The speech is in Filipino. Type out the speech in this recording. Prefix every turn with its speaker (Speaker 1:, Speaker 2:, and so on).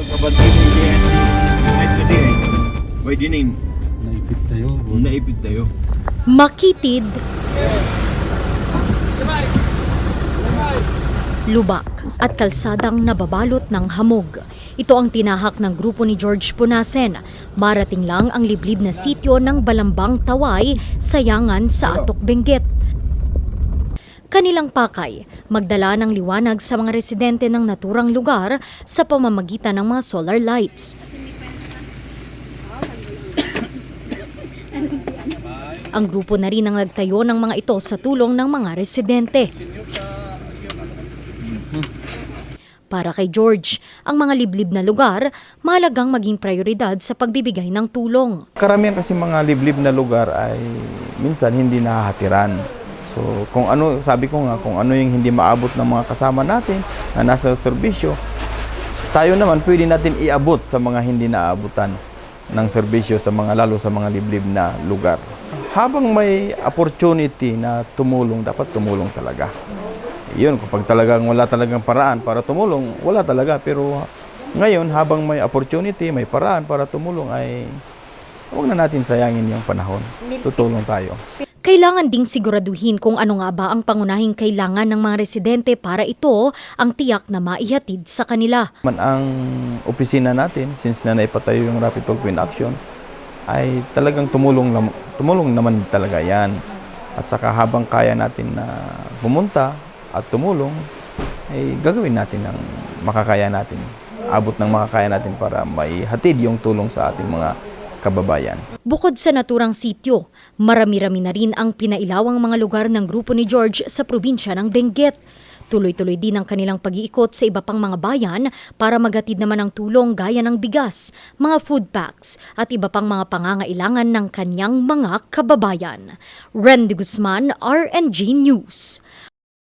Speaker 1: Kapatid ni JNT, kahit na din eh. May dinin,
Speaker 2: Naipit tayo.
Speaker 1: naipit tayo.
Speaker 3: Makitid, lubak at kalsadang nababalot ng hamog. Ito ang tinahak ng grupo ni George Punasen. Marating lang ang liblib na sityo ng Balambang Taway, Sayangan sa Atok, Benguet. Kanilang pakay, magdala ng liwanag sa mga residente ng naturang lugar sa pamamagitan ng mga solar lights. Ang grupo na rin ang nagtayo ng mga ito sa tulong ng mga residente. Para kay George, ang mga liblib na lugar, mahalagang maging prioridad sa pagbibigay ng tulong.
Speaker 4: Karamihan kasi mga liblib na lugar ay minsan hindi nahahatiran. So kung ano, sabi ko nga, kung ano yung hindi maabot ng mga kasama natin na nasa serbisyo, tayo naman pwede natin iabot sa mga hindi naabutan ng serbisyo sa mga, lalo sa mga liblib na lugar. Habang may opportunity na tumulong, dapat tumulong talaga. Yun, kapag talagang wala talagang paraan para tumulong, wala talaga. Pero ngayon, habang may opportunity, may paraan para tumulong, ay huwag na natin sayangin yung panahon. Tutulong tayo.
Speaker 3: Kailangan ding siguraduhin kung ano nga ba ang pangunahing kailangan ng mga residente para ito ang tiyak na maihatid sa kanila.
Speaker 4: Ang opisina natin, since na naipatayo yung Rapid Tulpo in Action, ay talagang tumulong naman talaga yan. At saka habang kaya natin na pumunta at tumulong, ay gagawin natin ang makakaya natin. Abot ng makakaya natin para maihatid yung tulong sa ating mga kababayan.
Speaker 3: Bukod sa naturang sityo, marami-rami na rin ang pinailawang mga lugar ng grupo ni George sa probinsya ng Benguet. Tuloy-tuloy din ang kanilang pag-iikot sa iba pang mga bayan para maghatid naman ng tulong gaya ng bigas, mga food packs at iba pang mga pangangailangan ng kanyang mga kababayan. Randy Guzman, RNG News.